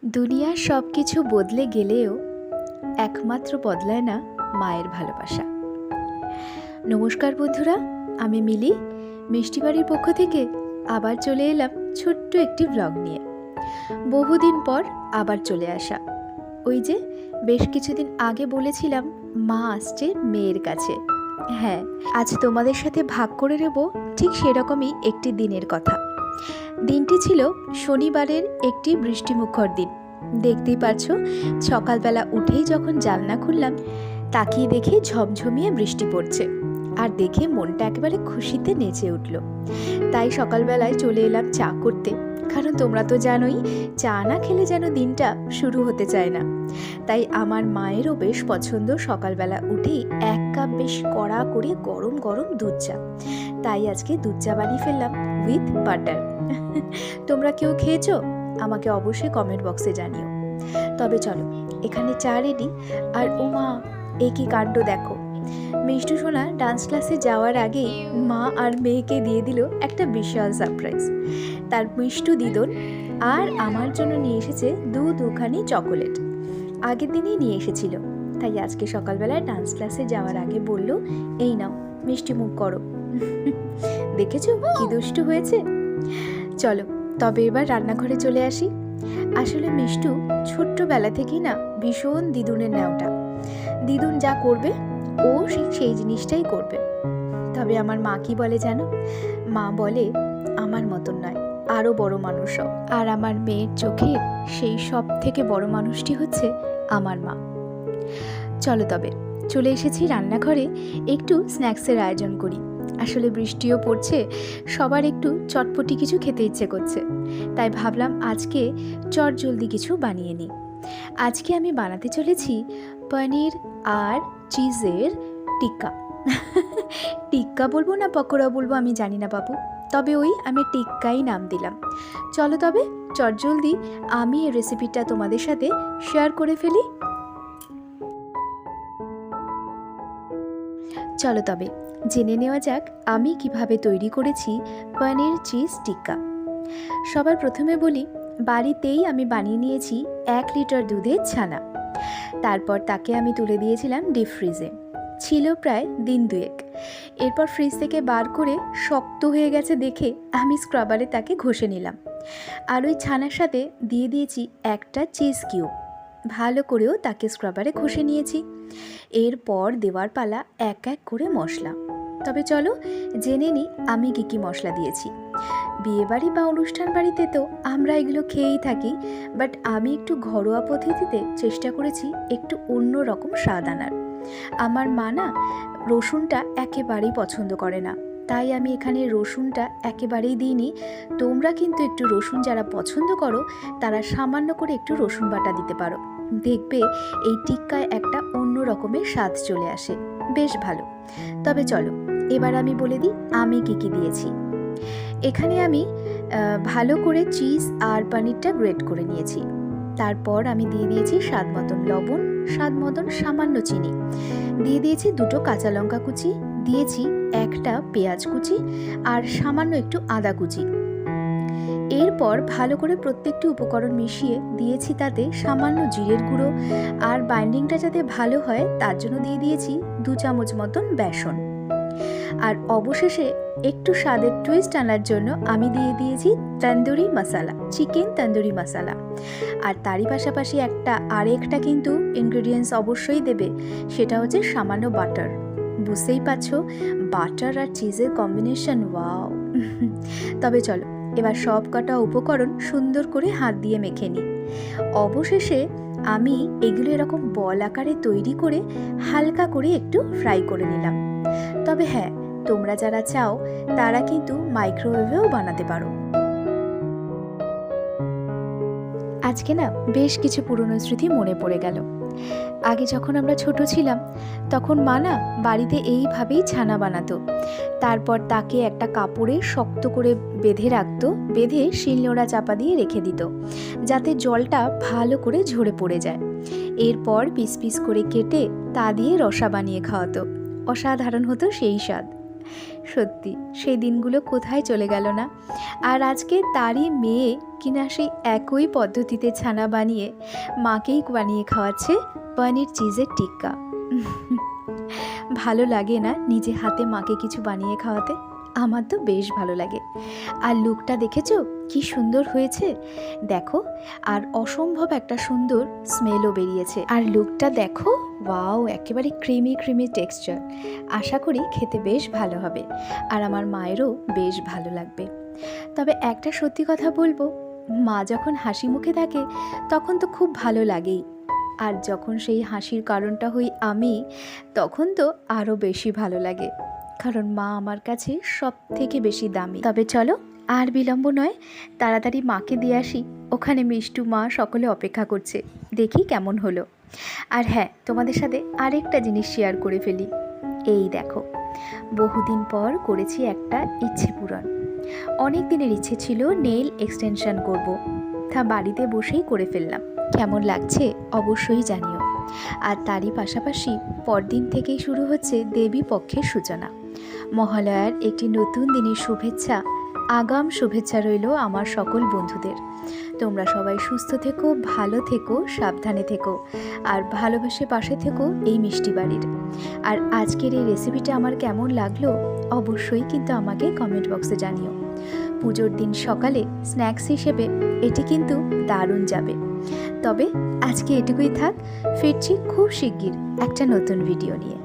দুনিয়ার সব কিছু বদলে গেলেও একমাত্র বদলায় না মায়ের ভালোবাসা। নমস্কার বন্ধুরা, আমি মিলি মিষ্টি বাড়ির পক্ষ থেকে আবার চলে এলাম ছোট্ট একটি ব্লগ নিয়ে। বহুদিন পর আবার চলে আসা। ওই যে বেশ কিছুদিন আগে বলেছিলাম মা আসছে মেয়ের কাছে। হ্যাঁ, আজ তোমাদের সাথে ভাগ করে নেব ঠিক সেরকমই একটি দিনের কথা। দিনটি ছিল শনিবারের একটি বৃষ্টিমুখর দিন। দেখতেই পারছো, সকালবেলা উঠেই যখন জানলা খুললাম তাকিয়ে দেখে ঝমঝমিয়ে বৃষ্টি পড়ছে, আর দেখে মনটা একেবারে খুশিতে নেচে উঠল। তাই সকালবেলায় চলে এলাম চা করতে, কারণ তোমরা তো জানোই চা না খেলে যেন দিনটা শুরু হতে চায় না। তাই আমার মায়েরও বেশ পছন্দ সকালবেলা উঠেই এক কাপ বেশ কড়া করে গরম গরম দুধ চা। তাই আজকে দুধ চা বানিয়ে ফেললাম উইথ বাটার। তোমরা কেউ খেয়েছো? আমাকে অবশ্যই কমেন্ট বক্সে জানিও। তবে চলো, এখানে চা রেডি। আর ও মা, এ কি কাণ্ড দেখো! মিষ্টু সোনা ডান্স ক্লাসে যাওয়ার আগেই মা আর মেয়েকে দিয়ে দিল একটা বিশাল সারপ্রাইজ। তার মিষ্টু দিদন আর আমার জন্য নিয়ে এসেছে দুখানি চকোলেট। আগের দিনই নিয়ে এসেছিল, তাই আজকে সকালবেলায় ডান্স ক্লাসে যাওয়ার আগে বলল, এই নাও মিষ্টি মুখ করো। দেখেছো কি দুষ্টু হয়েছে? চলো তবে এবার রান্নাঘরে চলে আসি। আসলে মিষ্টু ছোট্টবেলা থেকেই না ভীষণ দিদুনের নেওটা। দিদুন যা করবে ও সেই জিনিসটাই করবে। তবে আমার মা কি বলে জানো? মা বলে, আমার মতন নয়, আরও বড় মানুষ হও। আর আমার মেয়ের চোখের সেই সব থেকে বড় মানুষটি হচ্ছে আমার মা। চলো তবে চলে এসেছি রান্নাঘরে, একটু স্ন্যাক্সের আয়োজন করি। আসলে বৃষ্টিও পড়ছে, সবার একটু চটপটি কিছু খেতে ইচ্ছে করছে, তাই ভাবলাম আজকে চটজলদি কিছু বানিয়ে নিই। আজকে আমি বানাতে চলেছি পনির আর চিজের টিক্কা। টিক্কা বলবো না পকোড়া বলবো আমি জানি না বাবু, তবে আমি টিক্কাই নাম দিলাম। চলো তবে চটজলদি আমি এই রেসিপিটা তোমাদের সাথে শেয়ার করে ফেলি। চলো তবে জেনে নেওয়া যাক আমি কিভাবে তৈরি করেছি পনির চিজ টিক্কা। সবার প্রথমে বলি, বাড়িতেই আমি বানিয়ে নিয়েছি 1 লিটার দুধের ছানা। তারপর তাকে আমি তুলে দিয়েছিলাম ডিপ ফ্রিজে, ছিল প্রায় দিন 2। এরপর ফ্রিজ থেকে বার করে শক্ত হয়ে গেছে দেখে আমি স্ক্রাবারে তাকে ঘষে নিলাম। আর ওই ছানার সাথে দিয়ে দিয়েছি একটা চিজ কিউব। ভালো করেও তাকে স্ক্রাবারে ঘষে নিয়েছি। এরপর দেওয়ার পালা এক এক করে মশলা। তবে চলো জেনে নিই আমি কী মশলা দিয়েছি। বিয়েবাড়ি বা অনুষ্ঠান বাড়িতে তো আমরা এগুলো খেয়েই থাকি, বাট আমি একটু ঘরোয়া পদ্ধতিতে চেষ্টা করেছি একটু অন্য রকম স্বাদ আনার। আমার মা না রসুনটা একেবারেই পছন্দ করে না, তাই আমি এখানে রসুনটা একেবারেই দিইনি। তোমরা কিন্তু একটু রসুন যারা পছন্দ করো তারা সামান্য করে একটু রসুন বাটা দিতে পারো, দেখবে এই টিক্কায় একটা অন্য রকমের স্বাদ চলে আসে, বেশ ভালো। তবে চলো এবার আমি বলে দিই আমি কী দিয়েছি। এখানে আমি ভালো করে চিজ আর পনিরটা গ্রেট করে নিয়েছি। তারপর আমি দিয়ে দিয়েছি স্বাদ মতন লবণ, স্বাদ মতন সামান্য চিনি, দিয়ে দিয়েছি 2টো কাঁচা লঙ্কা কুচি, দিয়েছি একটা পেঁয়াজ কুচি আর সামান্য একটু আদা কুচি। এরপর ভালো করে প্রত্যেকটি উপকরণ মিশিয়ে দিয়েছি তাতে সামান্য জিরের গুঁড়ো, আর বাইন্ডিংটা যাতে ভালো হয় তার জন্য দিয়ে দিয়েছি 2 চামচ মতন বেসন। আর অবশেষে একটু স্বাদের টুইস্ট আনার জন্য আমি দিয়ে দিয়েছি তন্দুরি মশলা, চিকেন তন্দুরি মশলা। আর তারই পাশাপাশি আরেকটা কিন্তু ইনগ্রেডিয়েন্টস অবশ্যই দেবে, সেটা হচ্ছে সামান্য বাটার। বুঝতেই পারছো বাটার আর চিজের কম্বিনেশন, ওয়াও! তবে চলো এবার সব কটা উপকরণ সুন্দর করে হাত দিয়ে মেখে নিই। অবশেষে আমি এগুলো এরকম বল আকারে তৈরি করে হালকা করে একটু ফ্রাই করে নিলাম। তবে হ্যাঁ, তোমরা যারা চাও তারা কিন্তু মাইক্রোওয়েভেও বানাতে পারো। আজকে না বেশ কিছু পুরনো স্মৃতি মনে পড়ে গেল। আগে যখন আমরা ছোট ছিলাম তখন মা না বাড়িতে এইভাবেই ছানা বানাতো। তারপর তাকে একটা কাপড়ে শক্ত করে বেঁধে রাখতো, বেঁধে শিলনোড়া চাপা দিয়ে রেখে দিত যাতে জলটা ভালো করে ঝরে পড়ে যায়। এরপর পিস পিস করে কেটে তা দিয়ে রসা বানিয়ে খাওয়াতো। অসাধারণ হতো সেই স্বাদ। সত্যি সেই দিনগুলো কোথায় চলে গেল না। আর আজকে তারই মেয়ে কিনা সেই একই পদ্ধতিতে ছানা বানিয়ে মাকেই বানিয়ে খাওয়াচ্ছে পনির চিজের টিক্কা। ভালো লাগে না নিজে হাতে মাকে কিছু বানিয়ে খাওয়াতে? আমার তো বেশ ভালো লাগে। আর লুকটা দেখেছো কি সুন্দর হয়েছে দেখো, আর অসম্ভব একটা সুন্দর স্মেলও বেরিয়েছে। আর লুকটা দেখো, ওয়াও, একেবারে ক্রিমি ক্রিমি টেক্সচার। আশা করি খেতে বেশ ভালো হবে আর আমার মায়েরও বেশ ভালো লাগবে। তবে একটা সত্যি কথা বলবো, মা যখন হাসি মুখে থাকে তখন তো খুব ভালো লাগেই, আর যখন সেই হাসির কারণটা হই আমি, তখন তো আরও বেশি ভালো লাগে, কারণ মা আমার কাছে সব থেকে বেশি দামি। তবে চলো আর বিলম্ব নয়, তাড়াতাড়ি মাকে দিয়ে আসি, ওখানে মিষ্টু মা সকলে অপেক্ষা করছে, দেখি কেমন হলো। আর হ্যাঁ, তোমাদের সাথে আরেকটা জিনিস শেয়ার করে ফেলি। এই দেখো, বহুদিন পর করেছি একটা ইচ্ছে পূরণ। অনেক দিনের ইচ্ছে ছিল নেইল এক্সটেনশন করব, তা বাড়িতে বসেই করে ফেললাম। কেমন লাগছে অবশ্যই জানিও। আর তারই পাশাপাশি পরদিন থেকেই শুরু হচ্ছে দেবী পক্ষের সূচনা। মহালয়ার একটি নতুন দিনের শুভেচ্ছা, আগাম শুভেচ্ছা রইল আমার সকল বন্ধুদের। তোমরা সবাই সুস্থ থেকো, ভালো থেকো, সাবধানে থেকো, আর ভালোবেসে পাশে থেকো এই মিষ্টি বাড়ির। আর আজকের এই রেসিপিটা আমার কেমন লাগলো অবশ্যই কিন্তু আমাকে কমেন্ট বক্সে জানিও। পুজোর দিন সকালে স্ন্যাক্স হিসেবে এটি কিন্তু দারুণ যাবে। তবে আজকে এটুকুই থাক, ফিরছি খুব শিগগির একটা নতুন ভিডিও নিয়ে।